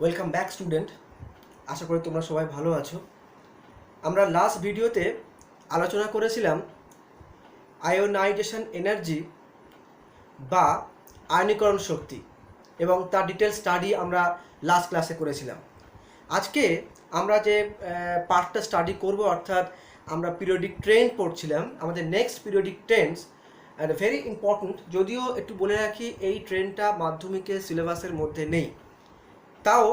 Welcome back student. আশা করি তোমরা সবাই ভালো আছো। আমরা লাস্ট ভিডিওতে আলোচনা করেছিলাম আয়োনাইজেশন এনার্জি বা আয়নীকরণ শক্তি এবং তার ডিটেল স্টাডি আমরা লাস্ট ক্লাসে করেছিলাম। আজকে আমরা যে পার্টটা স্টাডি করব, অর্থাৎ আমরা পিরিয়ডিক ট্রেন্ড পড়ছিলাম। আমাদের next periodic Trends and very important, যদিও একটু বলে রাখি এই ট্রেন্ডটা মাধ্যমিকের সিলেবাসের মধ্যে নেই, তাও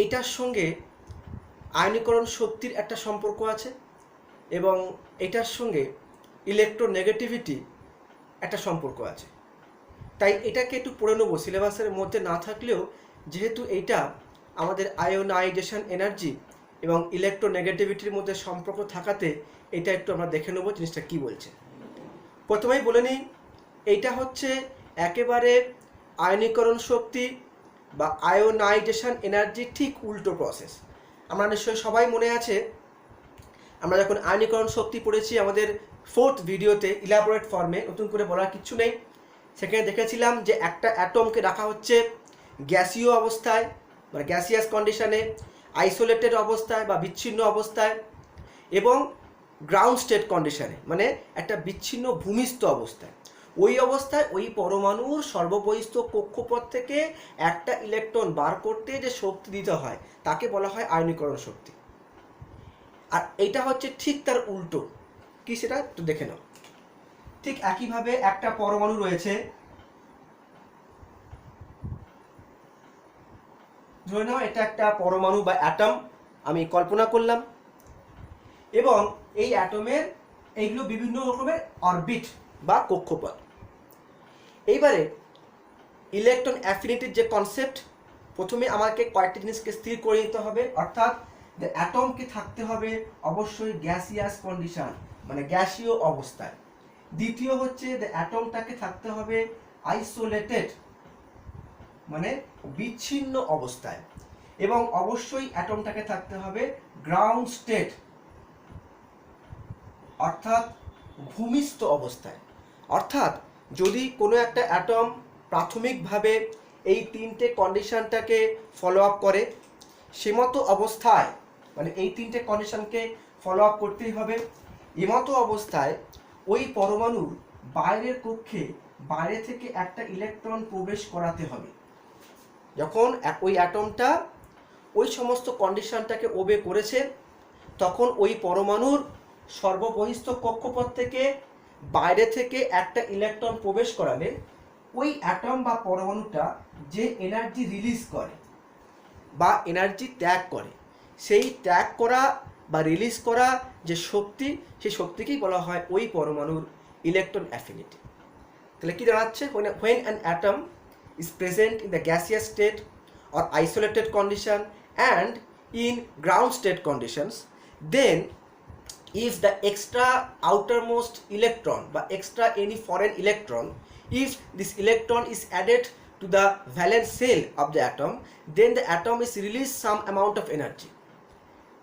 এটার সঙ্গে আয়নীকরণ শক্তির একটা সম্পর্ক আছে এবং এটার সঙ্গে ইলেকট্রোনেগেটিভিটি একটা সম্পর্ক আছে। তাই এটাকে একটু পড়ে নেবো, সিলেবাসের মধ্যে না থাকলেও যেহেতু এইটা আমাদের আয়োনাইজেশন এনার্জি এবং ইলেকট্রোনেগেটিভিটির মধ্যে সম্পর্ক থাকাতে এটা একটু আমরা দেখে নেবো জিনিসটা কী বলছে। প্রথমেই বলে নিই, এইটা হচ্ছে একেবারে আয়নীকরণ শক্তি বা আয়োনাইজেশন এনার্জি ঠিক উল্টো প্রসেস। আমরা নিশ্চয়ই সবাই মনে আছে, আমরা যখন আয়নীকরণ শক্তি পড়েছি আমাদের 4th ভিডিওতে ইলাবোরেট ফর্মে, নতুন করে বলার কিচ্ছু নেই। সেখানে দেখেছিলাম যে একটা অ্যাটমকে রাখা হচ্ছে গ্যাসীয় অবস্থায়, মানে গ্যাসিয়াস কন্ডিশনে, আইসোলেটেড অবস্থায় বা বিচ্ছিন্ন অবস্থায়, এবং গ্রাউন্ড স্টেট কন্ডিশনে, মানে একটা বিচ্ছিন্ন ভূমিস্থ অবস্থায়। ওই অবস্থায় ওই পরমাণুর সর্ববহিস্থ কক্ষপথ থেকে একটা ইলেকট্রন বার করতে যে শক্তি দিতে হয় তাকে বলা হয় আয়নীকরণ শক্তি। আর এইটা হচ্ছে ঠিক তার উল্টো। কি সেটা একটু দেখে নাও। ঠিক একইভাবে একটা পরমাণু রয়েছে, ধরে নাও এটা একটা পরমাণু বা অ্যাটম আমি কল্পনা করলাম, এবং এই অ্যাটমের এইগুলো বিভিন্ন রকমের অরবিট বা কক্ষপথ। এইবারে ইলেকট্রন অ্যাফিনিটির যে কনসেপ্ট, প্রথমে আমাকে কয়েকটি জিনিসকে স্থির করে নিতে হবে, অর্থাৎ অ্যাটমকে থাকতে হবে অবশ্যই গ্যাসিয়াস কন্ডিশন, মানে গ্যাসীয় অবস্থায়। দ্বিতীয় হচ্ছে অ্যাটমটাকে থাকতে হবে আইসোলেটেড, মানে বিচ্ছিন্ন অবস্থায়, এবং অবশ্যই অ্যাটমটাকে থাকতে হবে গ্রাউন্ড স্টেট, অর্থাৎ ভূমিস্থ অবস্থায়। অর্থাৎ যদি কোনো একটা অ্যাটম প্রাথমিকভাবে এই তিনটে কন্ডিশনটাকে ফলো আপ করে, সেমতো অবস্থায়, মানে এই তিনটে কন্ডিশনকে ফলো আপ করতেই হবে, এমতো অবস্থায় ওই পরমাণুর বাইরের কক্ষে বাইরে থেকে একটা ইলেকট্রন প্রবেশ করাতে হবে। যখন ওই অ্যাটমটা ওই সমস্ত কন্ডিশনটাকে ওবে করেছে, তখন ওই পরমাণুর সর্ববহিস্থ কক্ষপথ থেকে বাইরে থেকে একটা ইলেকট্রন প্রবেশ করালে ওই অ্যাটম বা পরমাণুটা যে এনার্জি রিলিজ করে বা এনার্জি ত্যাগ করে, সেই ত্যাগ করা বা রিলিজ করা যে শক্তি, সেই শক্তিকেই বলা হয় ওই পরমাণুর ইলেকট্রন অ্যাফিনিটি। তাহলে কি দাঁড়াচ্ছে, when an atom is present in the gaseous state or isolated condition and in ground state conditions, then if the extra outermost electron বা extra any foreign electron, if this electron is added to the valence shell of the atom, then the atom is released some amount of energy.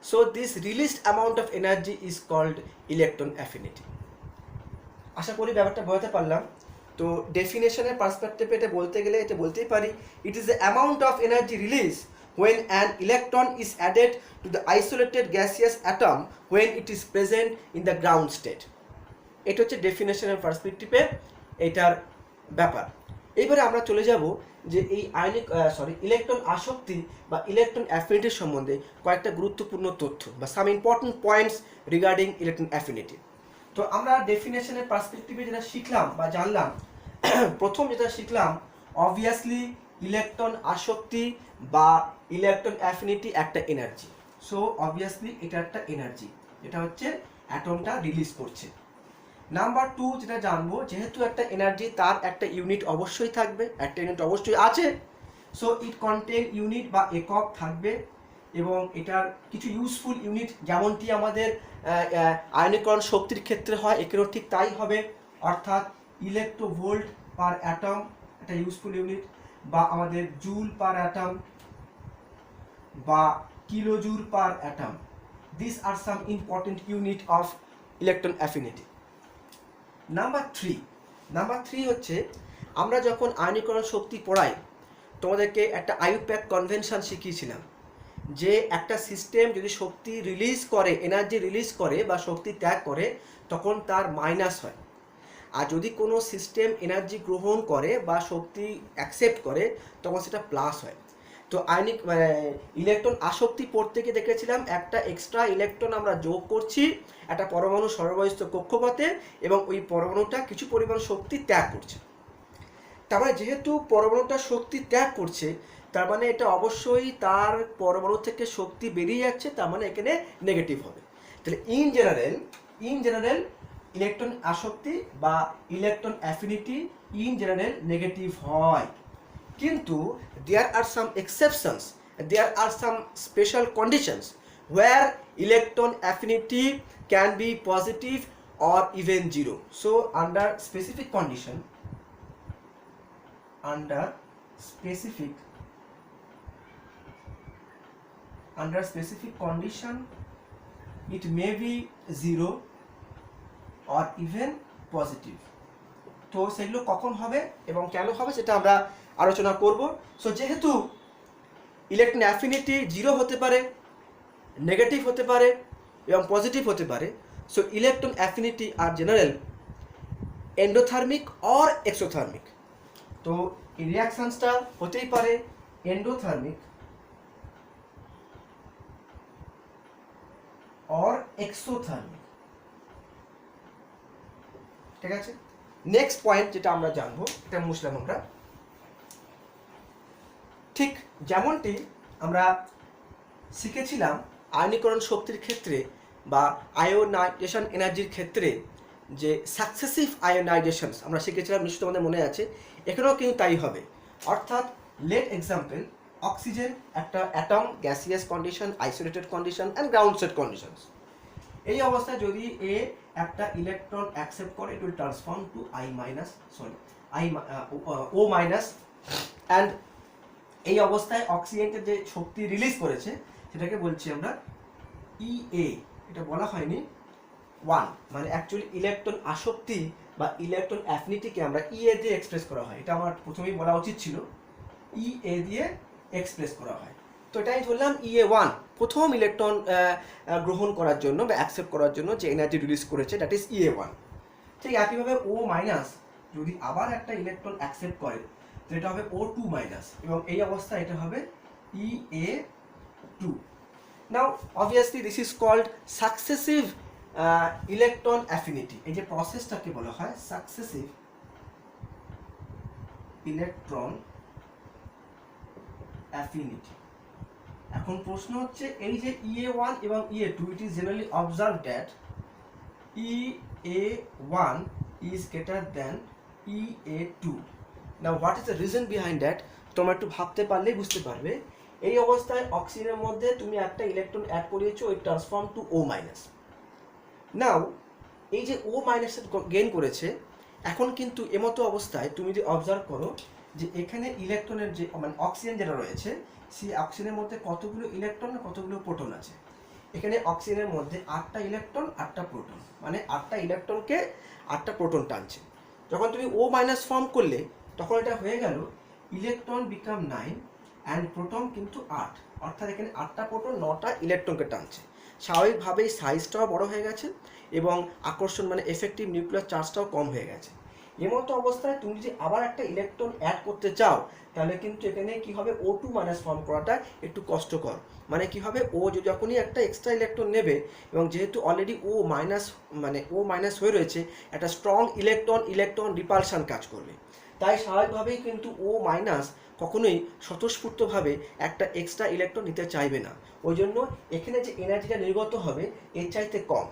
So this released amount of energy is called electron affinity. আশা করি ব্যাপারটা বোঝাতে পারলাম। তো ডেফিনেশনের পার্সপেক্টিভে এটা বলতে গেলে এটা বলতেই পারি, it is the amount of energy release when an electron is added to the isolated gaseous atom when it is present in the ground state. এটা হচ্ছে ডেফিনেশনের পার্সপেক্টিভে এটার ব্যাপার। এইবারে আমরা চলে যাব যে এই ইলেকট্রন আসক্তি বা ইলেকট্রন অ্যাফিনিটির সম্বন্ধে কয়েকটা গুরুত্বপূর্ণ তথ্য বা সাম important points regarding electron affinity. তো আমরা ডেফিনেশনের পার্সপেক্টিভে যেটা শিখলাম বা জানলাম, প্রথম যেটা শিখলাম, অবভিয়াসলি ইলেকট্রন আসক্তি বা ইলেকট্রন অ্যাফিনিটি একটা এনার্জি। সো অবভিয়াসলি এটা একটা এনার্জি, এটা হচ্ছে অ্যাটমটা রিলিজ করছে। নাম্বার 2 যেটা জানবো, যেহেতু একটা এনার্জি তার একটা ইউনিট অবশ্যই থাকবে, একটা ইউনিট অবশ্যই আছে, সো ইট কন্টেন ইউনিট বা একক থাকবে, এবং এটার কিছু ইউজফুল ইউনিট যেমনটি আমাদের আয়নীকরণ শক্তির ক্ষেত্রে হয়, এখানেও ঠিক তাই হবে, অর্থাৎ ইলেকট্রোভোল্ট পার অ্যাটম একটা ইউজফুল ইউনিট, বা আমাদের জুল পার অ্যাটম বা kilojoule per atom. This are some important unit of electron affinity. Number 3 হচ্ছে, আমরা যখন আয়নীকরণ শক্তি পড়াই তোমাদেরকে একটা আইউপ্যাক কনভেনশন শিখিয়েছিলাম যে একটা সিস্টেম যদি শক্তি রিলিজ করে, এনার্জি রিলিজ করে বা শক্তি ত্যাগ করে, তখন তার মাইনাস হয়। আর যদি কোনো সিস্টেম এনার্জি গ্রহণ করে বা শক্তি অ্যাকসেপ্ট করে, তখন সেটা প্লাস হয়। তো আয়নিক ইলেকট্রন আসক্তি পড়তে গিয়ে দেখেছিলাম একটা এক্সট্রা ইলেকট্রন আমরা যোগ করছি একটা পরমাণু সর্বস্থ কক্ষপথে, এবং ওই পরমাণুটা কিছু পরিমাণ শক্তি ত্যাগ করছে। তার মানে যেহেতু পরমাণুটা শক্তি ত্যাগ করছে, তার মানে এটা অবশ্যই তার পরমাণু থেকে শক্তি বেরিয়ে যাচ্ছে, তার মানে এখানে নেগেটিভ হবে। তাহলে ইন জেনারেল ইলেকট্রন আসক্তি বা electron affinity in general negative হয়। কিন্তু there are some exceptions, there are some special conditions where electron affinity can be positive or even zero. So under specific condition, under specific condition it may be zero or even positive. তো সেগুলো কখন হবে এবং কেন হবে সেটা আমরা আলোচনা করব। সো যেহেতু ইলেকট্রন অ্যাফিনিটি জিরো হতে পারে, নেগেটিভ হতে পারে এবং পজিটিভ হতে পারে, so electron affinity are general endothermic or exothermic. তো এই রিয়াকশনসটা হতেই পারে এন্ডোথার্মিক অর এক্সোথার্মিক। ঠিক আছে, নেক্সট পয়েন্ট যেটা আমরা জানবো, এটা মুছলাম আমরা। ঠিক যেমনটি আমরা শিখেছিলাম আয়নীকরণ শক্তির ক্ষেত্রে বা আয়োনাইজেশন এনার্জির ক্ষেত্রে যে সাকসেসিভ আয়োনাইজেশনস আমরা শিখেছিলাম, নিশ্চয়ই তোমাদের মনে আছে, এখানেও কিন্তু তাই হবে। অর্থাৎ লেট এক্সাম্পল, অক্সিজেন একটা atom, gaseous condition, isolated condition and ground state conditions. এই অবস্থায় যদি এ একটা ইলেকট্রন অ্যাকসেপ্ট করে, it will transform to O minus, and এই অবস্থায় অক্সিজেনকে যে শক্তি রিলিজ করেছে সেটাকে বলছি আমরা ইএ। এটা বলা হয়নি 1, মানে অ্যাকচুয়ালি ইলেকট্রন আসক্তি বা ইলেকট্রন অ্যাফিনিটিকে আমরা ইএ দিয়ে এক্সপ্রেস করা হয়। এটা আমার প্রথমেই বলা উচিত ছিল, ইএ দিয়ে এক্সপ্রেস করা হয়। তো এটাই ধরলাম ইএ1, প্রথম ইলেকট্রন গ্রহণ করার জন্য বা অ্যাকসেপ্ট করার জন্য যে এনার্জি রিলিজ করেছে, দ্যাট ইজ ইএ1। ঠিক একইভাবে ও মাইনাস যদি আবার একটা ইলেকট্রন অ্যাকসেপ্ট করে, তো এটা হবে O2 মাইনাস, এবং এই অবস্থায় এটা হবে EA2। Now obviously this is called successive electron affinity. এই যে প্রসেসটাকে বলা হয় সাকসেসিভ ইলেকট্রন অ্যাফিনিটি। এখন প্রশ্ন হচ্ছে, এই যে EA1 এবং EA2, it is generally observe that EA1 is greater than EA2. Now what is the reason behind that? তোমরা একটু ভাবতে পারলেই বুঝতে পারবে। এই অবস্থায় অক্সিজেনের মধ্যে তুমি একটা ইলেকট্রন অ্যাড করিয়েছো, ইট ট্রান্সফর্ম টু O মাইনাস। নাও এই যে O মাইনাস গেইন করেছে, এখন কিন্তু এমতো অবস্থায় তুমি যদি অবজার্ভ করো যে এখানে ইলেকট্রনের যে মানে অক্সিজেন যেটা রয়েছে, সেই অক্সিজেনের মধ্যে কতগুলো ইলেকট্রন আর কতগুলো প্রোটন আছে। এখানে অক্সিজেনের মধ্যে 8টা ইলেকট্রন 8টা প্রোটন, মানে 8টা ইলেকট্রনকে 8টা প্রোটন টানছে। যখন তুমি O মাইনাস ফর্ম করলে, তখন এটা হয়ে গেল ইলেকট্রন বিকাম 9 অ্যান্ড প্রোটন কিন্তু 8, অর্থাৎ এখানে 8টা প্রোটন 9টা ইলেকট্রনকে টানছে। স্বাভাবিকভাবেই সাইজটাও বড় হয়ে গেছে এবং আকর্ষণ মানে এফেক্টিভ নিউক্লিয়ার চার্জটাও কম হয়ে গেছে। এমতো অবস্থায় তুমি যদি আবার একটা ইলেকট্রন অ্যাড করতে চাও, তাহলে কিন্তু এখানে কি হবে, O2 মাইনাস ফর্ম করাটা একটু কষ্টকর। মানে কি হবে, ও যখনই একটা এক্সট্রা ইলেকট্রন নেবে, এবং যেহেতু অলরেডি O মাইনাস হয়ে রয়েছে, একটা স্ট্রং ইলেকট্রন রিপালশন কাজ করবে। তাই স্বাভাবিকভাবেই কিন্তু O মাইনাস কখনোই স্বতঃস্ফূর্তভাবে একটা এক্সট্রা ইলেকট্রন নিতে চাইবে না। ওই জন্য এখানে যে এনার্জিটা নির্গত হবে এর চাইতে কম,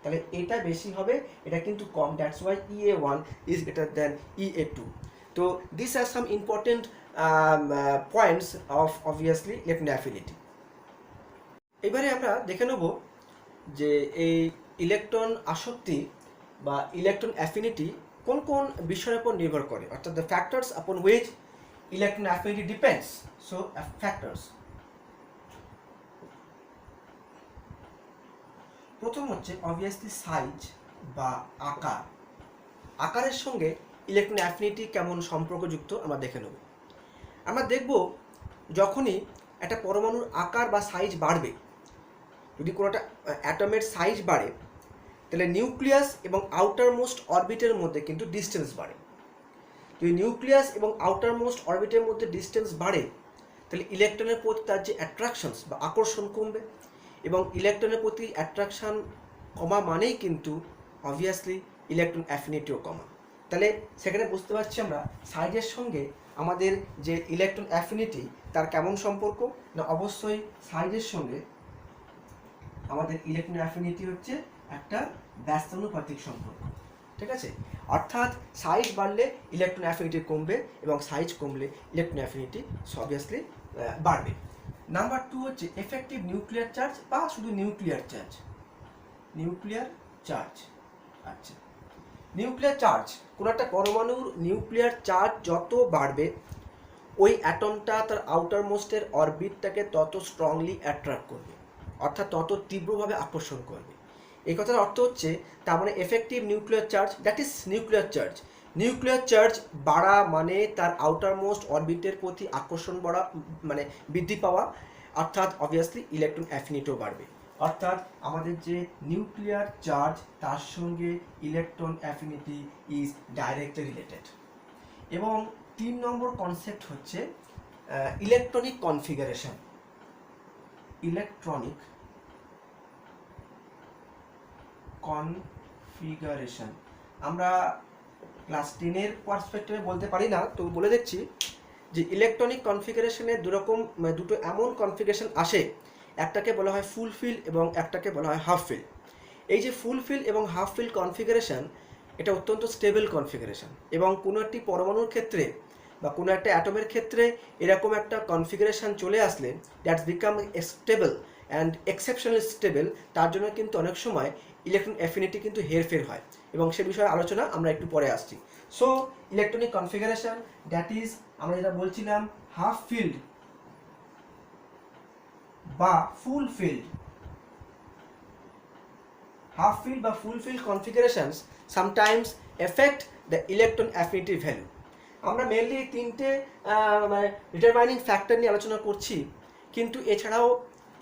তাহলে এটা বেশি হবে, এটা কিন্তু কম। That's why EA1 is greater than EA2। তো this are some important points of obviously electron affinity. এবারে আমরা দেখে নেব যে এই ইলেকট্রন আসক্তি বা ইলেকট্রন অ্যাফিনিটি কোন কোন বিষয়ের উপর নির্ভর করে, অর্থাৎ the factors upon which electron affinity depends. So factors, প্রথম হচ্ছে অবভিয়াসলি সাইজ বা আকার। আকারের সঙ্গে ইলেকট্রন অ্যাফিনিটি কেমন সম্পর্কযুক্ত আমরা দেখে নেব। আমরা দেখব যখনই একটা পরমাণুর আকার বা সাইজ বাড়বে, যদি কোনো একটা অ্যাটমের সাইজ বাড়ে, তাহলে নিউক্লিয়াস এবং আউটার মোস্ট অরবিটের মধ্যে কিন্তু ডিস্টেন্স বাড়ে। যদি নিউক্লিয়াস এবং আউটার মোস্ট অরবিটের মধ্যে ডিস্টেন্স বাড়ে, তাহলে ইলেকট্রনের প্রতি তার যে অ্যাট্রাকশনস বা আকর্ষণ কমবে, এবং ইলেকট্রনের প্রতি অ্যাট্রাকশন কমা মানেই কিন্তু অবভিয়াসলি ইলেকট্রন অ্যাফিনিটিও কমা। তাহলে সেখানে বুঝতে পারছি আমরা সাইজের সঙ্গে আমাদের যে ইলেকট্রন অ্যাফিনিটি তার কেমন সম্পর্ক, না অবশ্যই সাইজের সঙ্গে আমাদের ইলেকট্রন অ্যাফিনিটি হচ্ছে একটা ব্যস্তানুপাতিক সম্পর্ক, ঠিক আছে। অর্থাৎ সাইজ বাড়লে ইলেকট্রন অ্যাফিনিটি কমবে এবং সাইজ কমলে ইলেকট্রন অ্যাফিনিটি অবভিয়াসলি বাড়বে। নাম্বার 2 হচ্ছে এফেক্টিভ নিউক্লিয়ার চার্জ বা শুধু নিউক্লিয়ার চার্জ। নিউক্লিয়ার চার্জ, আচ্ছা, নিউক্লিয়ার চার্জ, কোনো একটা পরমাণুর নিউক্লিয়ার চার্জ যত বাড়বে ওই অ্যাটমটা তার আউটার মোস্টের অরবিটটাকে তত স্ট্রংলি অ্যাট্রাক্ট করবে, অর্থাৎ তত তীব্রভাবে আকর্ষণ করবে। এই কথার অর্থ হচ্ছে তার মানে effective nuclear charge, that is nuclear charge. Nuclear charge বাড়া মানে তার আউটার মোস্ট অরবিটের প্রতি আকর্ষণ বাড়া, মানে বৃদ্ধি পাওয়া, অর্থাৎ অবভিয়াসলি ইলেকট্রন অ্যাফিনিটিও বাড়বে। অর্থাৎ আমাদের যে নিউক্লিয়ার চার্জ তার সঙ্গে electron affinity is directly related. এবং 3 নম্বর কনসেপ্ট হচ্ছে ইলেকট্রনিক কনফিগারেশন। ইলেকট্রনিক কনফিগারেশন আমরা ক্লাস 10-এর পার্সপেক্টিভে বলতে পারি না, তো বলে দিচ্ছি যে ইলেকট্রনিক কনফিগারেশনের দুটো এমন কনফিগারেশন আসে, একটাকে বলা হয় ফুল ফিল এবং একটাকে বলা হয় হাফ ফিল। এই যে ফুল ফিল এবং হাফ ফিল কনফিগারেশন, এটা অত্যন্ত স্টেবল কনফিগারেশন, এবং কোনো একটি পরমাণুর ক্ষেত্রে বা কোনো একটা অ্যাটমের ক্ষেত্রে এরকম একটা কনফিগারেশন চলে আসলে that's become stable and exceptional stable, তার জন্য কিন্তু অনেক সময় ইলেকট্রন অ্যাফিনিটি কিন্তু হেরফের হয়, এবং সে বিষয়ে আলোচনা আমরা একটু পরে আসছি। So electronic configuration, that is আমরা যেটা বলছিলাম হাফ ফিল্ড বা ফুল ফিল্ড। হাফ ফিল্ড বা full field configurations sometimes effect the electron affinity value. আমরা মেনলি 3টে মানে ডিটারমাইনিং ফ্যাক্টর নিয়ে আলোচনা করছি, কিন্তু এছাড়াও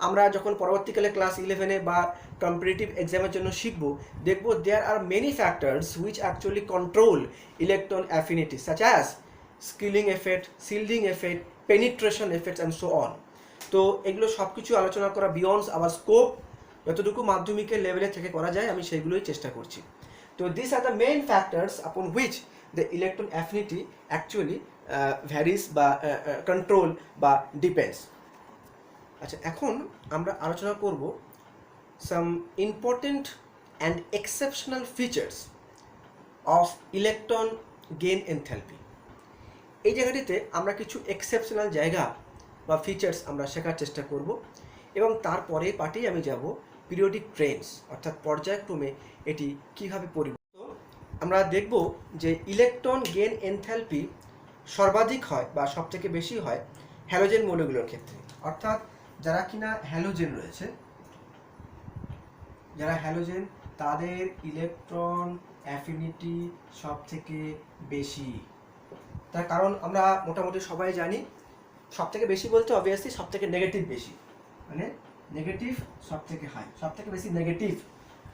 আমরা যখন পরবর্তীকালে ক্লাস 11-এ বা কম্পিটিটিভ এক্সামের জন্য শিখব, দেখব there are many factors which actually control electron affinity, such as screening effect, shielding effect, penetration effects and so on. তো এগুলো সব কিছু আলোচনা করা বিয়ন্ডস আওয়ার স্কোপ, যতটুকু মাধ্যমিকের লেভেলে থেকে করা যায় আমি সেইগুলোই চেষ্টা করছি। তো this are the main factors upon which the electron affinity actually varies বা কন্ট্রোল বা ডিপেন্ডস। আচ্ছা, এখন আমরা আলোচনা করব some important and exceptional features of electron gain enthalpy. এই জায়গাটিতে আমরা কিছু এক্সেপশনাল জায়গা বা ফিচার্স আমরা শেখার চেষ্টা করব, এবং তারপরে পার্টেই আমি যাব পিরিয়ডিক ট্রেন্ডস, অর্থাৎ পর্যায়ক্রমে এটি কীভাবে পরিবর্তিত। আমরা দেখব যে ইলেকট্রন গেইন এনথালপি সর্বাধিক হয় বা সবথেকে বেশি হয় হ্যালোজেন মৌলগুলোর ক্ষেত্রে, অর্থাৎ যারা কিনা হ্যালোজেন রয়েছে, যারা হ্যালোজেন তাদের ইলেকট্রন অ্যাফিনিটি সবথেকে বেশি। তার কারণ আমরা মোটামুটি সবাই জানি, সবথেকে বেশি বলতে অবভিয়াসলি সবথেকে নেগেটিভ বেশি, মানে নেগেটিভ সবথেকে হাই, সবথেকে বেশি নেগেটিভ।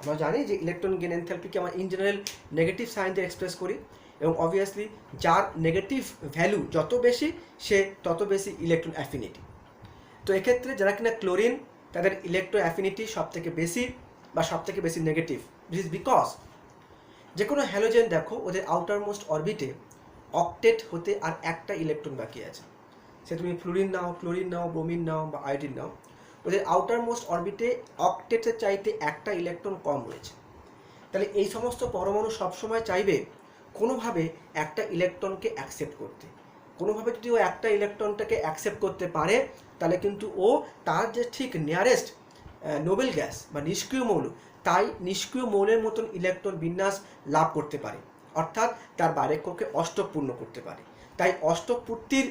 আমরা জানি যে ইলেকট্রন গেইন এনথালপিকে আমরা ইন জেনারেল নেগেটিভ সাইন দিয়ে এক্সপ্রেস করি, এবং অবভিয়াসলি যার নেগেটিভ ভ্যালু যত বেশি সে তত বেশি ইলেকট্রন অ্যাফিনিটি। তো এক্ষেত্রে যারা কিনা ক্লোরিন, তাদের ইলেকট্রন অ্যাফিনিটি সবথেকে বেশি বা সবথেকে বেশি নেগেটিভ। দিস ইজ বিকজ যে কোনো হ্যালোজেন দেখো ওদের আউটার মোস্ট অরবিটে অক্টেট হতে আর একটা ইলেকট্রন বাকি আছে। সে তুমি ফ্লুরিন নাও, ক্লোরিন নাও, ব্রোমিন নাও বা আয়োডিন নাও, ওদের আউটার মোস্ট অরবিটে অক্টেটের চাইতে একটা ইলেকট্রন কম রয়েছে। তাহলে এই সমস্ত পরমাণু সবসময় চাইবে কোনোভাবে একটা ইলেকট্রনকে অ্যাকসেপ্ট করতে। কোনোভাবে যদি ও একটা ইলেকট্রনটাকে অ্যাকসেপ্ট করতে পারে, তাহলে কিন্তু ও তার যে ঠিক নিয়ারেস্ট নোবেল গ্যাস বা নিষ্ক্রিয় মৌল, তাই নিষ্ক্রিয় মৌলের মতন ইলেকট্রন বিন্যাস লাভ করতে পারে, অর্থাৎ তার বারেক্যকে অষ্টক পূর্ণ করতে পারে। তাই অষ্টক পূর্তির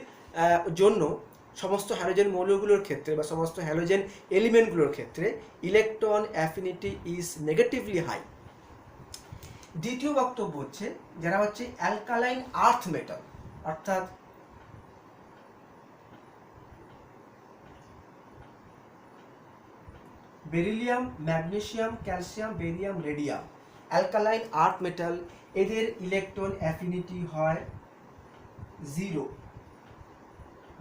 জন্য সমস্ত হ্যালোজেন মৌলগুলোর ক্ষেত্রে বা সমস্ত হ্যালোজেন এলিমেন্টগুলোর ক্ষেত্রে electron affinity is negatively high. দ্বিতীয় বক্তব্য হচ্ছে যারা হচ্ছে অ্যালকালাইন আর্থ মেটাল, অর্থাৎ beryllium, magnesium, calcium, barium, radium alkaline earth metal, এদের ইলেকট্রন অ্যাফিনিটি হয় 0,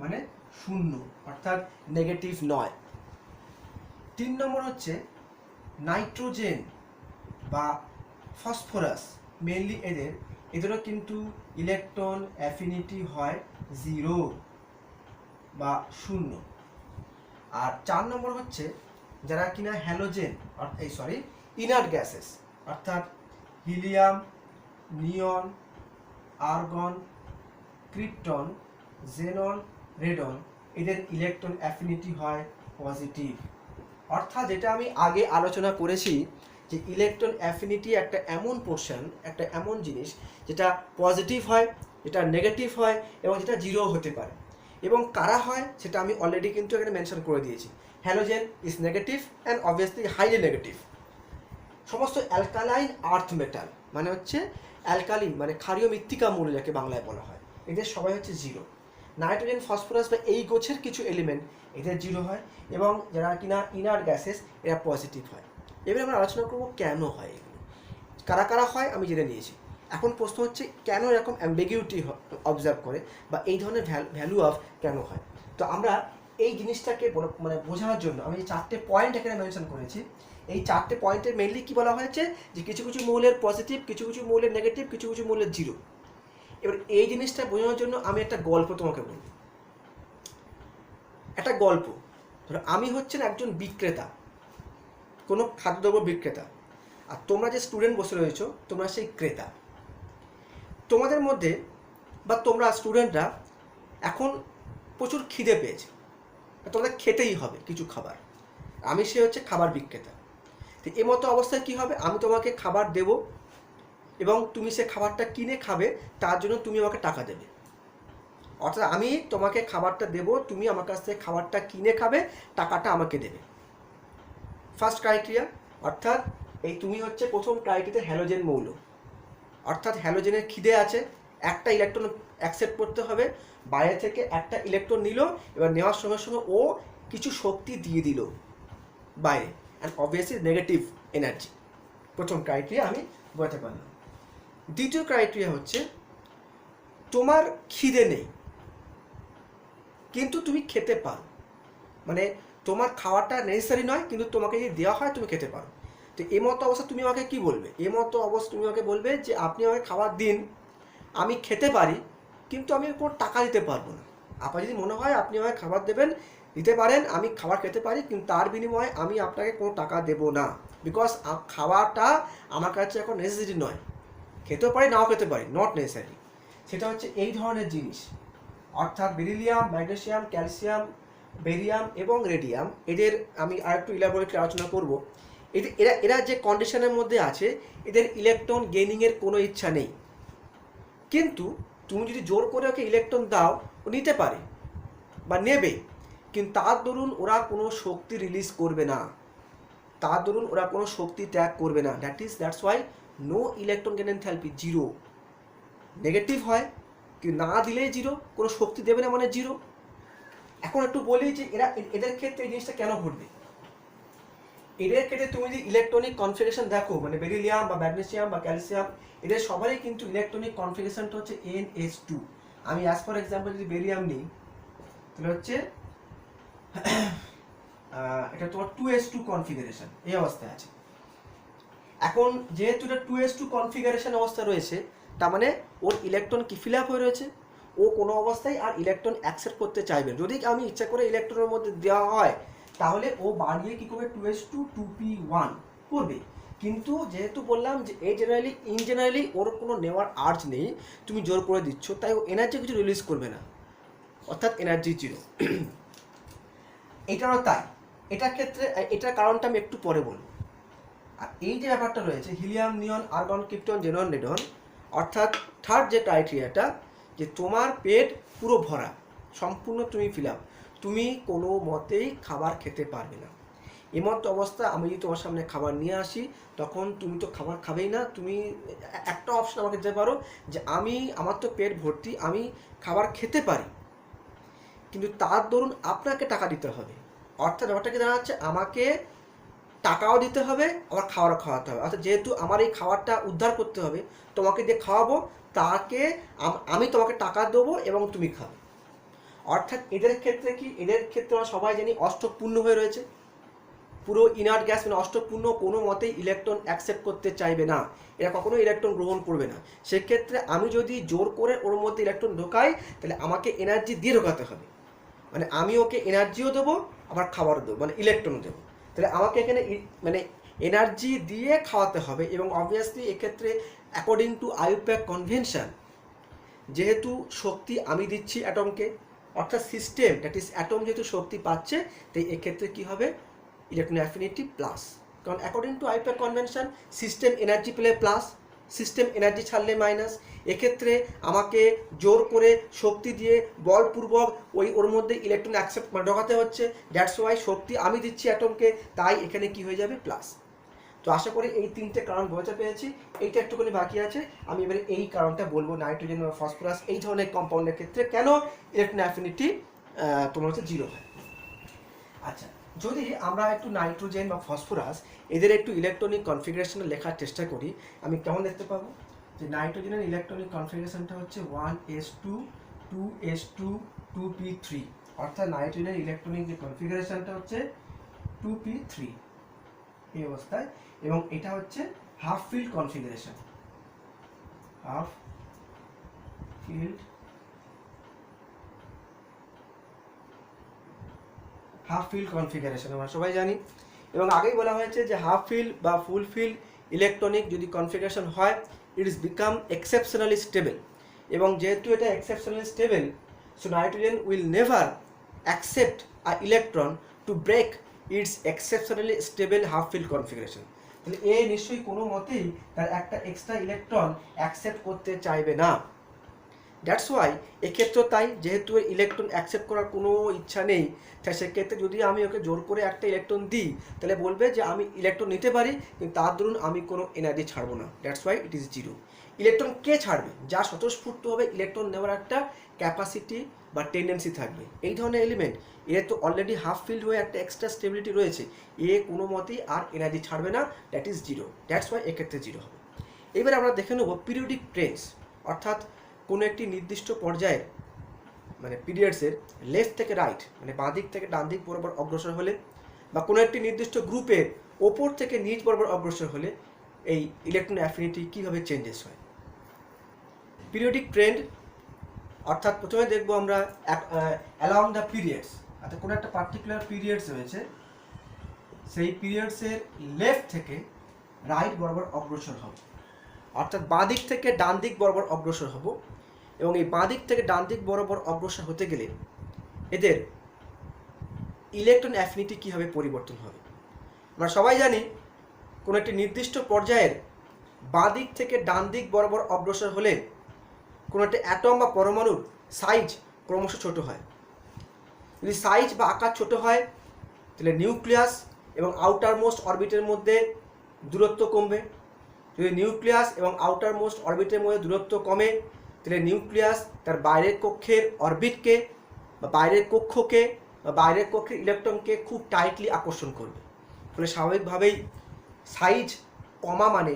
মানে 0, অর্থাৎ নেগেটিভ নয়। 3 নম্বর হচ্ছে নাইট্রোজেন বা ফসফরাস, মেনলি এদেরও কিন্তু ইলেকট্রন অ্যাফিনিটি হয় 0 বা 0। আর 4 নম্বর হচ্ছে যারা কিনা হ্যালোজেন, ইনার্ট গ্যাসেস, অর্থাৎ হিলিয়াম, নিয়ন, আর্গন, ক্রিপ্টন, জেনন, রেডন, এদের ইলেকট্রন অ্যাফিনিটি হয় পজিটিভ। অর্থাৎ যেটা আমি আগে আলোচনা করেছি যে ইলেকট্রন অ্যাফিনিটি একটা এমন পোর্শন, একটা এমন জিনিস যেটা পজিটিভ হয়, যেটা নেগেটিভ হয় এবং যেটা জিরো হতে পারে। এবং কারা হয় সেটা আমি অলরেডি কিন্তু এখানে মেনশন করে দিয়েছি। Halogen is negative and obviously highly negative. সমস্ত অ্যালকালাইন আর্থ মেটাল মানে হচ্ছে অ্যালকালিন, মানে ক্ষারীয় মৃত্তিকা মৌল যাকে বাংলায় বলা হয়, এদের সবাই হচ্ছে 0। নাইট্রোজেন, ফসফরাস বা এই গোছের কিছু এলিমেন্ট এদের 0 হয় এবং যারা কিনা ইনার্ট গ্যাসেস এরা পজিটিভ হয়। এবারে আমরা আলোচনা করবো কেন হয় এগুলো, কারা কারা হয় আমি জেনে নিয়েছি। এখন প্রশ্ন হচ্ছে কেন এরকম অ্যাম্বিগুইটি অবজার্ভ করে বা এই ধরনের ভ্যালু অফ কেন হয়। তো আমরা এই জিনিসটাকে মানে বোঝানোর জন্য আমি 4টে পয়েন্ট এখানে মেনশন করেছি। এই 4টে পয়েন্টের মেনলি কি বলা হয়েছে যে কিছু কিছু মৌলের পজিটিভ, কিছু কিছু মৌলের নেগেটিভ, কিছু কিছু মৌলের 0। এবার এই জিনিসটা বোঝানোর জন্য আমি একটা গল্প তোমাকে বলব। একটা গল্প, ধরো আমি হচ্ছেন একজন বিক্রেতা, কোনো খাদ্যদ্রব্য বিক্রেতা, আর তোমরা যে স্টুডেন্ট বসে রয়েছো তোমরা সেই ক্রেতা। তোমাদের মধ্যে বা তোমরা স্টুডেন্টরা এখন প্রচুর খিদে পেয়েছে, তোমাদের খেতেই হবে কিছু খাবার। আমি সে হচ্ছে খাবার বিক্রেতা। তো এই মতো অবস্থায় কী হবে, আমি তোমাকে খাবার দেব এবং তুমি সে খাবারটা কিনে খাবে, তার জন্য তুমি আমাকে টাকা দেবে। অর্থাৎ আমি তোমাকে খাবারটা দেব, তুমি আমার কাছ থেকে খাবারটা কিনে খাবে, টাকাটা আমাকে দেবে। ফার্স্ট ক্রাইটেরিয়া, অর্থাৎ এই তুমি হচ্ছে প্রথম ক্রাইটেরিয়া হ্যালোজেন মৌল, অর্থাৎ হ্যালোজেনের খিদে আছে, একটা ইলেকট্রন অ্যাকসেপ্ট করতে হবে, বাইরে থেকে একটা ইলেকট্রন নিল, এবার নেওয়ার সঙ্গে সঙ্গে ও কিছু শক্তি দিয়ে দিল বাইরে, অ্যান্ড অবভিয়াসলি নেগেটিভ এনার্জি। প্রথম ক্রাইটেরিয়া আমি বোঝাতে পারলাম। দ্বিতীয় ক্রাইটেরিয়া হচ্ছে তোমার খিদে নেই কিন্তু তুমি খেতে পারো, মানে তোমার খাওয়াটা নেসেসারি নয় কিন্তু তোমাকে যদি দেওয়া হয় তুমি খেতে পারো। তো এই মতো অবস্থা তুমি আমাকে কী বলবে, এই মতো অবস্থা তুমি আমাকে বলবে যে আপনি আমাকে খাবার দিন, আমি খেতে পারি কিন্তু আমি কোনো টাকা দিতে পারবো না। আপনার যদি মনে হয় আপনি আমাকে খাবার দেবেন, দিতে পারেন, আমি খাবার খেতে পারি, কিন্তু তার বিনিময়ে আমি আপনাকে কোনো টাকা দেবো না, বিকজ খাওয়াটা আমার কাছে এখন নেসেসারি নয়। খেতেও পারি, নাও খেতে পারি, নট নেসেসারি। সেটা হচ্ছে এই ধরনের জিনিস। অর্থাৎ বেরিলিয়াম, ম্যাগনেসিয়াম, ক্যালসিয়াম, বেরিয়াম এবং রেডিয়াম, এদের আমি আরেকটু ইলাবোরেটলি আলোচনা করব। এরা যে কন্ডিশনের মধ্যে আছে, এদের ইলেকট্রন গেইনিংয়ের কোনো ইচ্ছা নেই, কিন্তু তুমি যদি জোর করে ওকে ইলেকট্রন দাও ও নিতে পারে বা নেবে, কিন্তু তার দরুন ওরা কোনো শক্তি রিলিজ করবে না, তার দরুন ওরা কোনো শক্তি ত্যাগ করবে না। That's why no electron gain enthalpy, 0। Negative হয় কিন্তু না দিলেই 0, কোনো শক্তি দেবে না মানে 0। এখন একটু বলি যে এদের ক্ষেত্রে এই জিনিসটা কেন ঘটবে। এদের ক্ষেত্রে তুমি যদি ইলেকট্রনিক কনফিগারেশন দেখো, মানে বেরিলিয়াম বা ম্যাগনেসিয়াম বা ক্যালসিয়াম, এদের সবারই কিন্তু ইলেকট্রনিক কনফিগারেশনটা হচ্ছে NH2। আমি অ্যাজ ফর এক্সাম্পল যদি বেরিয়াম নিই তাহলে হচ্ছে এটা তোমার 2s2 কনফিগারেশন এই অবস্থায় আছে। এখন যেহেতু এটা 2s2 কনফিগারেশন অবস্থা রয়েছে, তার মানে ওর ইলেকট্রন কি ফিল আপ হয়ে রয়েছে, ও কোনো অবস্থায় আর ইলেকট্রন অ্যাকসেপ্ট করতে চাইবে। যদি আমি ইচ্ছা করে ইলেকট্রনের মধ্যে দেওয়া হয় তাহলে ও বাড়িয়ে কী করবে, 2s2 2p1 করবে। কিন্তু যেহেতু বললাম যে ইন জেনারেলি ওর কোনো নেওয়ার আর্জ নেই, তুমি জোর করে দিচ্ছ, তাই ও এনার্জি কিছু রিলিজ করবে না, অর্থাৎ এনার্জি 0। এটারও তাই, এটার ক্ষেত্রে এটার কারণটা আমি একটু পরে বলবো। আর এই যে ব্যাপারটা রয়েছে হিলিয়াম, নিয়ন, আর্গন, ক্রিপ্টন, জেনন, রেডন, অর্থাৎ থার্ড যে ক্রাইটেরিয়াটা, যে তোমার পেট পুরো ভরা, সম্পূর্ণ তুমি ফিল আপ, তুমি কোনো মতেই খাবার খেতে পারবে না। এমতো অবস্থা আমি যদি তোমার সামনে খাবার নিয়ে আসি তখন তুমি তো খাবার খাবেই না। তুমি একটা অপশন আমাকে দিতে পারো যে আমার তো পেট ভর্তি, আমি খাবার খেতে পারি, কিন্তু তার দরুন আপনাকে টাকা দিতে হবে। অর্থাৎ ব্যাপারটা কি দাঁড়াচ্ছে, আমাকে টাকাও দিতে হবে, আবার খাওয়ারও খাওয়াতে হবে। অর্থাৎ যেহেতু আমার এই খাবারটা উদ্ধার করতে হবে, তোমাকে দিয়ে খাওয়াবো, তাকে আমি তোমাকে টাকা দেবো এবং তুমি খাবে। অর্থাৎ এদের ক্ষেত্রে কি, এদের ক্ষেত্রে আমরা সবাই জানি অষ্টক পূর্ণ হয়ে রয়েছে। পুরো ইনার্ট গ্যাস মানে অষ্টক পূর্ণ, কোনো মতেই ইলেকট্রন অ্যাকসেপ্ট করতে চাইবে না, এরা কখনো ইলেকট্রন গ্রহণ করবে না। সেক্ষেত্রে আমি যদি জোর করে ওর মধ্যে ইলেকট্রন ঢোকাই, তাহলে আমাকে এনার্জি দিয়ে ঢোকাতে হবে। মানে আমি ওকে এনার্জিও দেবো, আবার খাবারও দেবো, মানে ইলেকট্রনও দেবো। তাহলে আমাকে এখানে মানে এনার্জি দিয়ে খাওয়াতে হবে। এবং অবভিয়াসলি এক্ষেত্রে অ্যাকর্ডিং টু আইউপ্যাক কনভেনশন, যেহেতু শক্তি আমি দিচ্ছি অ্যাটমকে, অর্থাৎ সিস্টেম দ্যাট ইজ অ্যাটম যেহেতু শক্তি পাচ্ছে, তাই এক্ষেত্রে কী হবে, ইলেকট্রন অ্যাফিনিটি প্লাস। কারণ according to IUPAC convention system energy পেলে প্লাস, সিস্টেম এনার্জি ছাড়লে মাইনাস। এক্ষেত্রে আমাকে জোর করে শক্তি দিয়ে বলপূর্বক ওর মধ্যে ইলেকট্রন অ্যাকসেপ্ট ঢোকাতে হচ্ছে, দ্যাটস ওয়াই শক্তি আমি দিচ্ছি অ্যাটমকে, তাই এখানে কি হয়ে যাবে, প্লাস। তো আশা করি এই তিনটে কারণ বোঝাতে পেরেছি। এইটা একটুখানি বাকি আছে, আমি এবারে এই কারণটা বলবো, নাইট্রোজেন বা ফসফরাস এই ধরনের কম্পাউন্ডের ক্ষেত্রে কেন ইলেকট্রন অ্যাফিনিটি তোমার হচ্ছে জিরো হয়। আচ্ছা, যদি আমরা একটু নাইট্রোজেন বা ফসফরাস এদের একটু ইলেকট্রনিক কনফিগারেশনে লেখার চেষ্টা করি, আমি কেমন দেখতে পাবো, যে নাইট্রোজেনের ইলেকট্রনিক কনফিগারেশনটা হচ্ছে 1s2 2s2 2p3, অর্থাৎ নাইট্রোজেনের ইলেকট্রনিক যে কনফিগারেশনটা হচ্ছে 2p3 এই অবস্থায়, এবং এটা হচ্ছে half filled configuration, half filled configuration আমরা সবাই জানি। এবং আগেই বলা হয়েছে যে হাফ ফিল্ড বা ফুল ফিল্ড ইলেকট্রনিক যদি কনফিগারেশন হয়, it is become exceptionally stable. এবং যেহেতু এটা exceptionally stable, so nitrogen will never accept a electron to break its exceptionally stable half filled configuration. তাহলে এ নিশ্চয়ই কোনো মতেই তার একটা এক্সট্রা ইলেকট্রন অ্যাকসেপ্ট করতে চাইবে না। দ্যাটস ওয়াই এক্ষেত্রে তাই, যেহেতু ইলেকট্রন অ্যাকসেপ্ট করার কোনো ইচ্ছা নেই, তাই সেক্ষেত্রে যদি আমি ওকে জোর করে একটা ইলেকট্রন দিই, তাহলে বলবে যে আমি ইলেকট্রন নিতে পারি, কিন্তু তার দরুন আমি কোনো এনার্জি ছাড়বো না। That's why it is zero. Electron কে ছাড়বে, যা স্বতঃস্ফূর্তভাবে ইলেকট্রন নেওয়ার একটা ক্যাপাসিটি বা টেন্ডেন্সি থাকবে। এই ধরনের এলিমেন্ট, এর তো অলরেডি হাফ ফিল্ড হয়ে একটা এক্সট্রা স্টেবিলিটি রয়েছে, এ কোনো মতেই আর এনার্জি ছাড়বে না, that is zero. That's why এক্ষেত্রে জিরো হবে। এবার আমরা দেখে নেব পিরিয়ডিক ট্রেন্ডস, অর্থাৎ কোনো একটি নির্দিষ্ট পর্যায়ে মানে পিরিয়ডসের লেফট থেকে রাইট মানে বাঁ দিক থেকে ডান দিক বরাবর অগ্রসর হলে, বা কোনো একটি নির্দিষ্ট গ্রুপের ওপর থেকে নিচ বরাবর অগ্রসর হলে এই ইলেকট্রন অ্যাফিনিটি কীভাবে চেঞ্জেস হয়। পিরিয়ডিক ট্রেন্ড অর্থাৎ প্রথমে দেখবো আমরা অ্যালং দ্য পিরিয়ডস, অর্থাৎ কোনো একটা পার্টিকুলার পিরিয়ডস রয়েছে, সেই পিরিয়ডসের লেফট থেকে রাইট বরাবর অগ্রসর হব, অর্থাৎ বাঁ দিক থেকে ডান দিক বরাবর অগ্রসর হব। এবং এই বাঁ দিক থেকে ডান দিক বরাবর অগ্রসর হতে গেলে এদের ইলেকট্রন অ্যাফিনিটি কীভাবে পরিবর্তন হবে। আমরা সবাই জানি কোনো একটি নির্দিষ্ট পর্যায়ের বাঁ দিক থেকে ডান দিক বরাবর অগ্রসর হলে কোনো একটি অ্যাটম বা পরমাণুর সাইজ ক্রমশ ছোট হয়। যদি সাইজ বা আকার ছোট হয়, তাহলে নিউক্লিয়াস এবং আউটার মোস্ট অরবিটের মধ্যে দূরত্ব কমবে। যদি নিউক্লিয়াস এবং আউটার মোস্ট অরবিটের মধ্যে দূরত্ব কমে, তাহলে নিউক্লিয়াস তার বাইরের কক্ষের অরবিটকে বা বাইরের কক্ষকে বা বাইরের কক্ষের ইলেকট্রনকে খুব টাইটলি আকর্ষণ করবে। ফলে স্বাভাবিকভাবেই সাইজ কমা মানে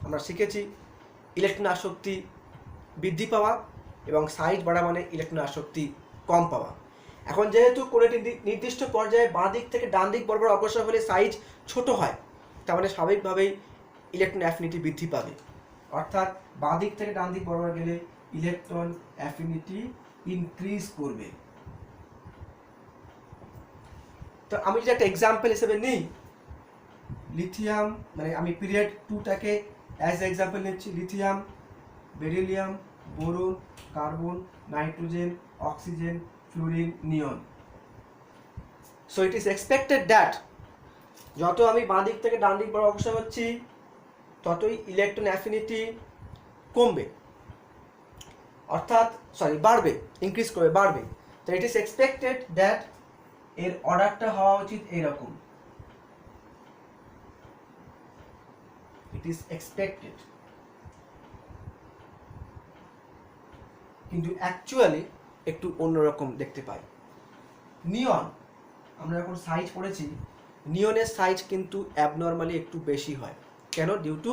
আমরা শিখেছি ইলেকট্রন আসক্তি বৃদ্ধি পাওয়া, এবং সাইজ বাড়া মানে ইলেকট্রন আসক্তি কম পাওয়া। এখন যেহেতু কোনো একটি নির্দিষ্ট পর্যায়ে বাঁ দিক থেকে ডান দিক বরাবর অগ্রসর হলে সাইজ ছোট হয়, তার মানে স্বাভাবিকভাবেই ইলেকট্রন অ্যাফিনিটি বৃদ্ধি পাবে, অর্থাৎ বাঁ দিক থেকে ডান দিক বরাবর গেলে ইলেকট্রন অ্যাফিনিটি ইনক্রিজ করবে। তো আমি যদি একটা এক্সাম্পল হিসেবে নিই, লিথিয়াম মানে আমি পিরিয়ড 2টাকে অ্যাজ এক্সাম্পল নিচ্ছি, lithium, beryllium, boron, carbon, nitrogen, oxygen, fluorine, neon. So it is expected that যত আমি বাঁ দিক থেকে ডান দিক বরাবর অগ্রসর হচ্ছি, ততই ইলেকট্রন অ্যাফিনিটি কমবে, অর্থাৎ বাড়বে, ইনক্রিজ করবে, বাড়বে। তো ইট ইজ এক্সপেক্টেড দ্যাট এর অর্ডারটা হওয়া উচিত এইরকম, ইট ইজ এক্সপেক্টেড, কিন্তু অ্যাকচুয়ালি একটু অন্যরকম দেখতে পাই। নিয়ন আমরা যখন সাইজ পড়েছি, নিয়নের সাইজ কিন্তু অ্যাবনর্মালি একটু বেশি হয়। কেন? Due to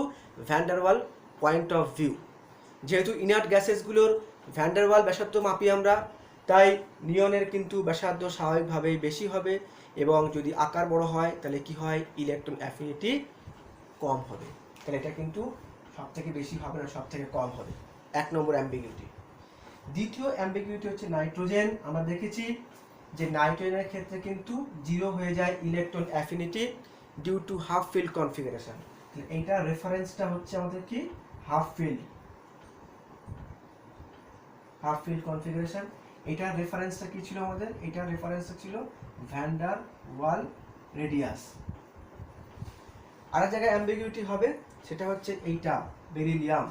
van der Waals point of view. যেহেতু ইনার্ট গ্যাসেসগুলোর ভ্যান ডার ওয়াল ব্যাসার্ধ মাপি আমরা, তাই নিয়নের কিন্তু ব্যাসার্ধ স্বাভাবিকভাবেই বেশি হবে, এবং যদি আকার বড় হয় তাহলে কি হয়, ইলেকট্রন অ্যাফিনিটি কম হবে। তাহলে এটা কিন্তু সব থেকে বেশি হবে না, সব থেকে কম হবে। 1 নম্বর অ্যাম্বিগুইটি। দ্বিতীয় অ্যাম্বিগুইটি হচ্ছে নাইট্রোজেন। আমরা দেখেছি যে নাইট্রোজেনের ক্ষেত্রে কিন্তু 0 হয়ে যায় electron affinity due to half filled configuration. এইটা রেফারেন্সটা হচ্ছে আমাদের কি, হাফ ফিল্ড কনফিগারেশন। এটার রেফারেন্সটা কি ছিল আমাদের? এটার রেফারেন্সটা ছিল ভ্যান ডার ওয়াল রেডিয়াস। আরেক জায়গায় অ্যাম্বিগুইটি হবে, সেটা হচ্ছে এইটা, বেরিলিয়াম।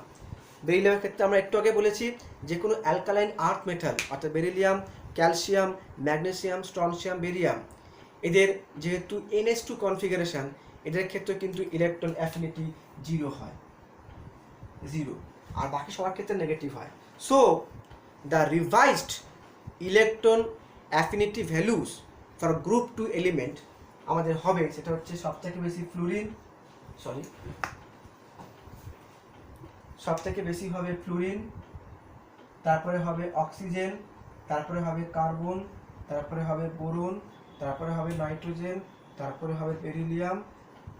বেরিলিয়ামের ক্ষেত্রে আমরা একটু আগে বলেছি যে কোনো অ্যালকালাইন আর্থ মেটাল অর্থাৎ beryllium, calcium, magnesium, strontium, barium, এদের যেহেতু NH2 কনফিগারেশন, এদের ক্ষেত্রে কিন্তু ইলেকট্রন অ্যাফিনিটি 0 হয়, 0, আর বাকি সবার ক্ষেত্রে নেগেটিভ হয়। So the revised electron affinity values for group 2 element আমাদের হবে, সেটা হচ্ছে সবথেকে বেশি ফ্লুরিন, সবথেকে বেশি হবে ফ্লুরিন, তারপরে হবে অক্সিজেন, তারপরে হবে কার্বন, তারপরে হবে বোরন, তারপরে হবে নাইট্রোজেন, তারপরে হবে বেরিলিয়াম,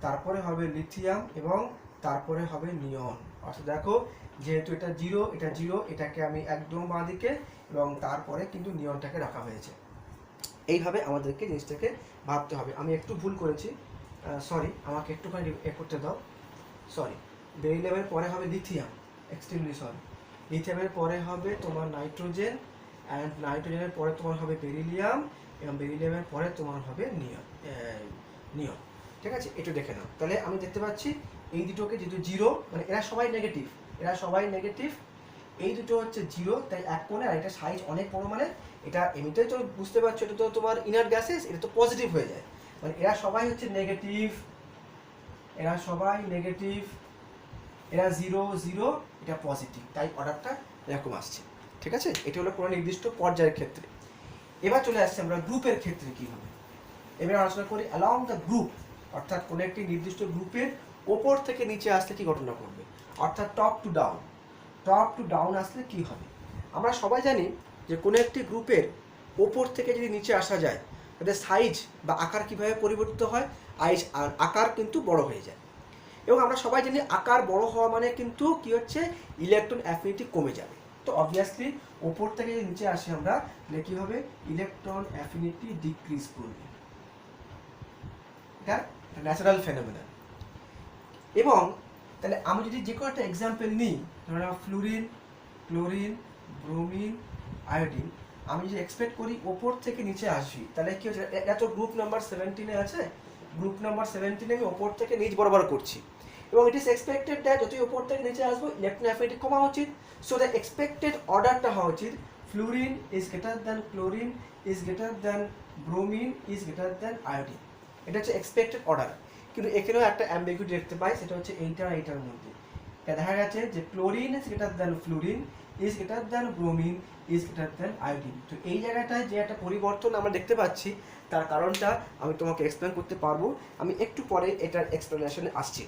তারপরে হবে লিথিয়াম, এবং তারপরে হবে নিয়ন। অর্থাৎ দেখো, যেহেতু এটা 0, এটা 0, এটাকে আমি একদম বাঁ দিকে, এবং তারপরে কিন্তু নিয়নটাকে রাখা হয়েছে। এইভাবে আমাদেরকে জিনিসটাকে ভাবতে হবে। আমি একটু ভুল করেছি, সরি, আমাকে একটুখানি করতে দাও, সরি। বেরিলিয়ামের পরে হবে লিথিয়াম, এক্সট্রিমলি সরি। লিথিয়ামের পরে হবে তোমার নাইট্রোজেন, অ্যান্ড নাইট্রোজেনের পরে তোমার হবে বেরিলিয়াম, এবং বেরিলিয়ামের পরে তোমার হবে নিয়ন। ঠিক আছে, একটু দেখে নাও। তাহলে আমি দেখতে পাচ্ছি এই দুটোকে যেহেতু 0, মানে এরা সবাই নেগেটিভ, এই দুটো হচ্ছে 0, তাই এক কোণে, আর এটা সাইজ অনেক বড়, মানে এটা এমনিতেই তো বুঝতে পারছো, এটা তো তোমার ইনার গ্যাসেস, এটা তো পজিটিভ হয়ে যায়, মানে এরা সবাই হচ্ছে নেগেটিভ, এরা 0 0, এটা পজিটিভ, তাই অর্ডারটা এরকম আসছে। ঠিক আছে, এটা হলো কোনো নির্দিষ্ট পর্যায়ের ক্ষেত্রে। এবার চলে আসছে আমরা গ্রুপের ক্ষেত্রে কি হবে। এবার আলোচনা করি অ্যালং দ্য গ্রুপ, অর্থাৎ কোনো একটি নির্দিষ্ট গ্রুপের ওপর থেকে নিচে আসলে কি ঘটনা ঘটবে, অর্থাৎ টপ টু ডাউন আসলে কি হবে। আমরা সবাই জানি যে কোনো একটি গ্রুপের ওপর থেকে যদি নিচে আসা যায়, তাদের সাইজ বা আকার কিভাবে পরিবর্তিত হয়, আকার কিন্তু বড় হয়ে যায়, এবং আমরা সবাই জানি আকার বড় হওয়া মানে কিন্তু কি হচ্ছে, ইলেকট্রন অ্যাফিনিটি কমে যাবে। তো অবভিয়াসলি ওপর থেকে যদি নিচে আসি আমরা, তাহলে কি হবে, ইলেকট্রন অ্যাফিনিটি ডিক্রিজ করবে, এটা ন্যাচারাল ফেনোমেনন। এবং তাহলে আমি যদি যে কোনো একটা এক্সাম্পল নিই, ধরো ফ্লুরিন, ক্লোরিন, ব্রোমিন, আয়োডিন, আমি যদি এক্সপেক্ট করি ওপর থেকে নিচে আসি, তাহলে কি হচ্ছে, এটা তো গ্রুপ নাম্বার 17-এ আছে, গ্রুপ নাম্বার 17-এ আমি ওপর থেকে নিচ বরাবর করছি, এবং ইট ইস এক্সপেক্টেড দ্যাট যতই ওপর থেকে নিচে আসবো ইলেকট্রন অ্যাফিনিটি কমা উচিত। সো দ্য এক্সপেক্টেড অর্ডারটা হওয়া উচিত, fluorine is greater than chlorine, is greater than bromine, is greater than iodine. এটা হচ্ছে এক্সপেক্টেড অর্ডার। কিন্তু এখানেও একটা অ্যাম্বিগুইটি দেখতে পাই, সেটা হচ্ছে এইটার মধ্যে দেখা গেছে যে chlorine is greater than fluorine, is greater than bromine, is greater than iodine. তো এই জায়গাটায় যে একটা পরিবর্তন আমরা দেখতে পাচ্ছি, তার কারণটা আমি তোমাকে এক্সপ্লেন করতে পারবো, আমি একটু পরে এটার এক্সপ্লেনেশনে আসছি।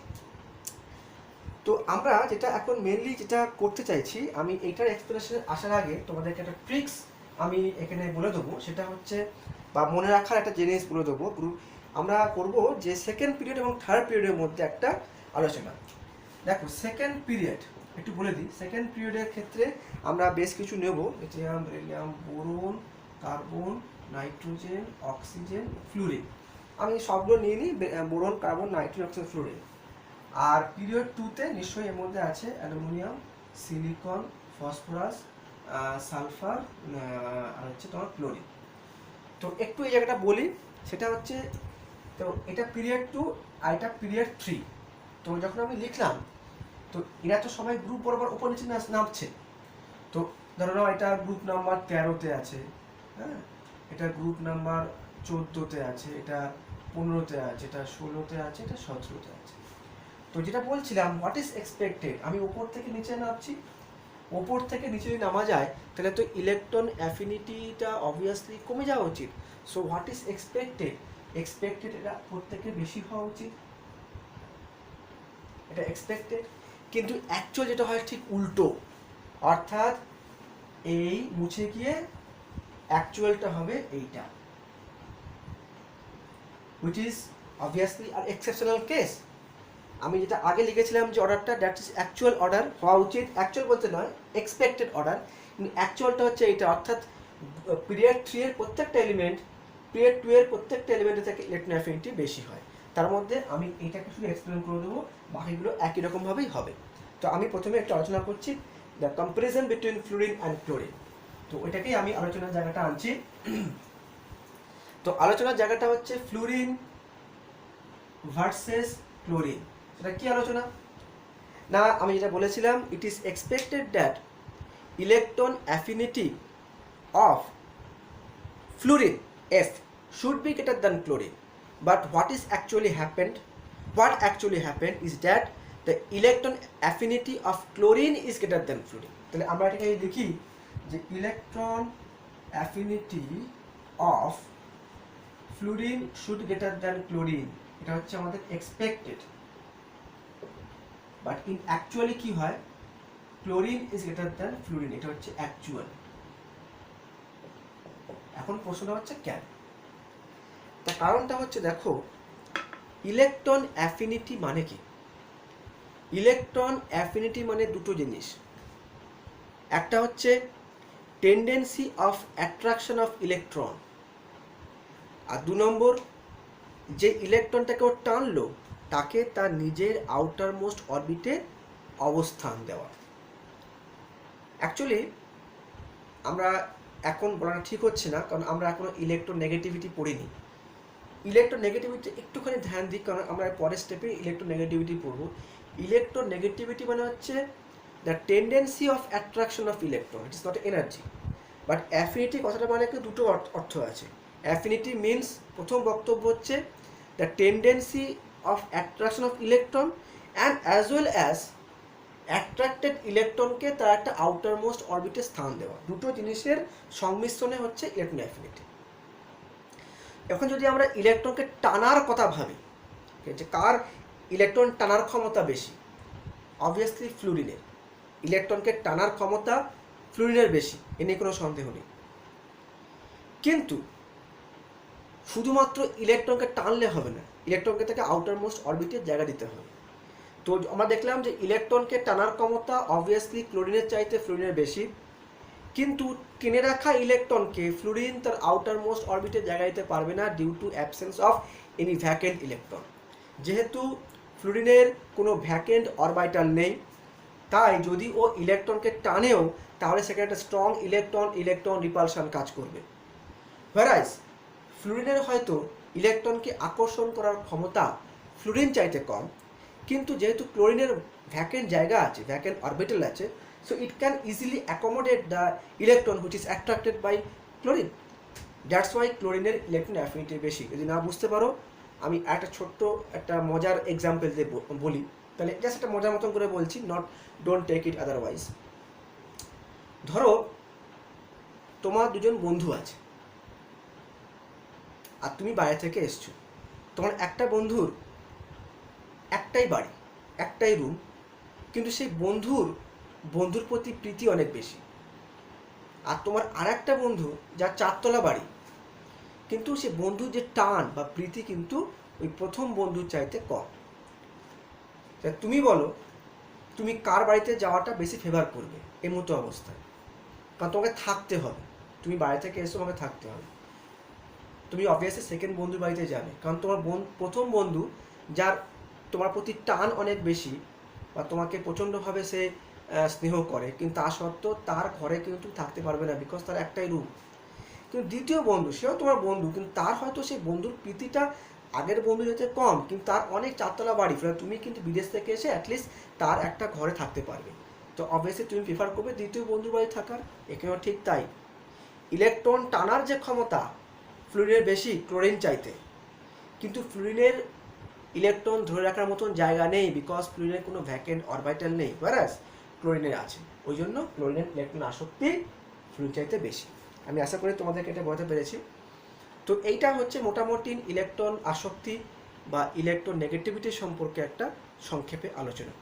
তো আমরা যেটা এখন মেনলি যেটা করতে চাইছি, আমি এইটার এক্সপ্লেনেশনে আসার আগে তোমাদেরকে একটা ট্রিক্স আমি এখানে বলে দেবো, সেটা হচ্ছে, বা মনে রাখার একটা জিনিস বলে দেবো। আমরা করব যে সেকেন্ড পিরিয়ড এবং থার্ড পিরিয়ডের মধ্যে একটা আলোচনা। দেখো, সেকেন্ড পিরিয়ড একটু বলে দিই। সেকেন্ড পিরিয়ডের ক্ষেত্রে আমরা বেশ কিছু নেব, lithium, beryllium, boron, carbon, nitrogen, oxygen, fluorine. আমি সবগুলো নিয়ে নিই, boron, carbon, nitrogen, oxygen, fluorine. আর পিরিয়ড 2-তে নিশ্চয়ই এর মধ্যে আছে অ্যালুমিনিয়াম, সিলিকন, ফসফরাস, সালফার, আর হচ্ছে তোমার ক্লোরিন। তো একটু এই জায়গাটা বলি, সেটা হচ্ছে, তো এটা পিরিয়ড 2 আর এটা পিরিয়ড 3। তো যখন আমি লিখলাম, তো এরা তো সবাই গ্রুপ বরাবর উপর নিচে নামছে। তো ধরো নাও এটা গ্রুপ নাম্বার 13-তে আছে, হ্যাঁ, এটা গ্রুপ নাম্বার 14-তে আছে, এটা 15-তে আছে, এটা 16-তে আছে, এটা 17-তে আছে। তো যেটা বলছিলাম, হোয়াট ইজ এক্সপেক্টেড, আমি উপর থেকে নিচে নামছি, ওপর থেকে নিচে যদি নামা যায় তাহলে তো ইলেকট্রন অ্যাফিনিটিটা অবভিয়াসলি কমে যাওয়া উচিত। So what is expected, expected এটা প্রত্যেকের বেশি হওয়া উচিত, এটা এক্সপেক্টেড, কিন্তু অ্যাকচুয়াল যেটা হয় ঠিক উল্টো, অর্থাৎ এই মুছে গিয়ে অ্যাকচুয়ালটা হবে এইটা, which is obviously an exceptional case. আমি যেটা আগে লিখেছিলাম যে অর্ডারটা দ্যাট ইজ অ্যাকচুয়াল অর্ডার হওয়া উচিত, অ্যাকচুয়াল বলতে নয় এক্সপেক্টেড অর্ডার, কিন্তু অ্যাকচুয়ালটা হচ্ছে এইটা, অর্থাৎ পিরিয়ড 3 এর প্রত্যেকটা এলিমেন্ট পিরিয়ড 2 এর প্রত্যেকটা এলিমেন্টের থেকে ইলেকট্রন অ্যাফিনিটি বেশি হয়। তার মধ্যে আমি এইটাকে শুধু এক্সপ্লেন করে দেবো, বাকিগুলো একই রকমভাবেই হবে। তো আমি প্রথমে একটা আলোচনা করছি the comparison between fluorine and chlorine. তো ওইটাকেই আমি আলোচনার জায়গাটা আনছি। তো আলোচনার জায়গাটা হচ্ছে ফ্লুরিন ভার্সেস ক্লোরিন। এটা কি আলোচনা না, আমি যেটা বলেছিলাম, it is expected that electron affinity of fluorine F should be greater than chlorine, but what actually happened is that the electron affinity of chlorine is greater than fluorine. তাহলে আমরা এটাকে লিখি যে electron affinity of fluorine should greater than chlorine, এটা হচ্ছে আমাদের expected, but in actually কি হয়, chlorine is greater than fluorine, এটা হচ্ছে actual। এখন প্রশ্নটা হচ্ছে কেন, তার কারণটা হচ্ছে দেখো, ইলেকট্রন অ্যাফিনিটি মানে কি? ইলেকট্রন অ্যাফিনিটি মানে দুটো জিনিস, একটা হচ্ছে tendency of attraction of electron, আর 2 নম্বর যে ইলেকট্রনটাকে ও টানলো তাকে তার নিজের আউটার মোস্ট অরবিটে অবস্থান দেওয়া। অ্যাকচুয়ালি আমরা এখন বলাটা ঠিক হচ্ছে না, কারণ আমরা এখনো ইলেকট্রোনেগেটিভিটি পড়িনি। ইলেকট্রোনেগেটিভিটি একটুখানি ধ্যান দিই, কারণ আমরা পরের স্টেপে ইলেকট্রোনেগেটিভিটি পড়ব। ইলেকট্রোনেগেটিভিটি মানে হচ্ছে the tendency of attraction of electron, it is not energy. But affinity কথাটা মানে কি দুটো অর্থ আছে। অ্যাফিনিটি মিনস, প্রথম বক্তব্য হচ্ছে the tendency of attraction of electron and as well as attracted ইলেকট্রনকে তার একটা আউটার মোস্ট অরবিটে স্থান দেওয়া, দুটো জিনিসের সংমিশ্রণে হচ্ছে ইলেকট্রন অ্যাফিনিটি। এখন যদি আমরা ইলেকট্রনকে টানার কথা ভাবি, যে কার ইলেকট্রন টানার ক্ষমতা বেশি, অবভিয়াসলি ফ্লুরিনের। ইলেকট্রনকে টানার ক্ষমতা ফ্লুরিনের বেশি, এ নিয়ে কোনো সন্দেহ নেই। কিন্তু শুধুমাত্র ইলেকট্রনকে টানলে হবে না, ইলেকট্রনকে তাকে আউটার মোস্ট অরবিটের জায়গা দিতে হবে। তো আমরা দেখলাম যে ইলেকট্রনকে টানার ক্ষমতা অবভিয়াসলি ক্লোরিনের চাইতে ফ্লুরিনের বেশি, কিন্তু টেনে রাখা ইলেকট্রনকে ফ্লুরিন তার আউটার মোস্ট অরবিটে জায়গা দিতে পারবে না due to absence of any vacant electron. যেহেতু ফ্লুরিনের কোনো ভ্যাকেন্ট অরবিটাল নেই, তাই যদি ও ইলেকট্রনকে টানেও তাহলে সেখানে একটা স্ট্রং ইলেকট্রন রিপালশন কাজ করবে। হোয়ারাইজ ফ্লুরিনের হয়তো ইলেকট্রনকে আকর্ষণ করার ক্ষমতা ফ্লুরিন চাইতে কম, কিন্তু যেহেতু ক্লোরিনের ভ্যাকেন্ট জায়গা আছে, ভ্যাকেন্ট অরবিটাল আছে, so it can easily accommodate the electron which is attracted by chlorine. That's why chlorine electron affinity বেশি। যদি না বুঝতে পারো, আমি একটা ছোট্ট একটা মজার এক্সাম্পল দিয়ে বলি, তাহলে জাস্ট একটা মজার মতন করে বলছি, ডোন্ট টেক ইট আদারওয়াইজ। ধরো তোমার দুজন বন্ধু আছে, আর তুমি বাইরে থেকে এসছো। তোমার একটা বন্ধুর একটাই বাড়ি, একটাই রুম, কিন্তু সেই বন্ধুর প্রতি প্রীতি অনেক বেশি। আর তোমার আর একটা বন্ধু যার 4 তলা বাড়ি, কিন্তু সে বন্ধুর যে টান বা প্রীতি কিন্তু ওই প্রথম বন্ধুর চাইতে কম। তুমি বলো তুমি কার বাড়িতে যাওয়াটা বেশি ফেভার করবে এই মতো অবস্থায়? কারণ তোমাকে থাকতে হবে, তুমি বাইরে থেকে এসে তোমাকে থাকতে হবে, তুমি অবভিয়াসলি সেকেন্ড বন্ধুর বাড়িতে যাবে, কারণ তোমার প্রথম বন্ধু যার তোমার প্রতি টান অনেক বেশি বা তোমাকে প্রচণ্ডভাবে সে স্নেহ করে, কিন্তু তা সত্ত্বেও তার ঘরে কিন্তু থাকতে পারবে না, বিকজ তার একটাই রুম। কিন্তু দ্বিতীয় বন্ধু, সেও তোমার বন্ধু, কিন্তু তার হয়তো সেই বন্ধুর প্রীতিটা আগের বন্ধুর হচ্ছে কম, কিন্তু তার অনেক 4 তলা বাড়ি, ফলে তুমি কিন্তু বিদেশ থেকে এসে অ্যাটলিস্ট তার একটা ঘরে থাকতে পারবে। তো অবভিয়াসলি তুমি প্রিফার করবে দ্বিতীয় বন্ধুর বাড়ি থাকার। এখানেও ঠিক তাই, ইলেকট্রন টানার যে ক্ষমতা ফ্লুরিনের বেশি ক্লোরিন চাইতে, কিন্তু ফ্লুরিনের ইলেকট্রন ধরে রাখার মতন জায়গা নেই, বিকজ ফ্লুরিনের কোনো ভ্যাকেন্ট অরবিটাল নেই, হোয়ারাস ক্লোরিনের আছে। ওই জন্য ক্লোরিনের ইলেকট্রন আসক্তি ফ্লুরিন চাইতে বেশি। আমি আশা করি তোমাদেরকে এটা বোঝাতে পেরেছি। তো এইটা হচ্ছে মোটামুটি ইলেকট্রন আসক্তি বা ইলেকট্রন নেগেটিভিটি সম্পর্কে একটা সংক্ষেপে আলোচনা।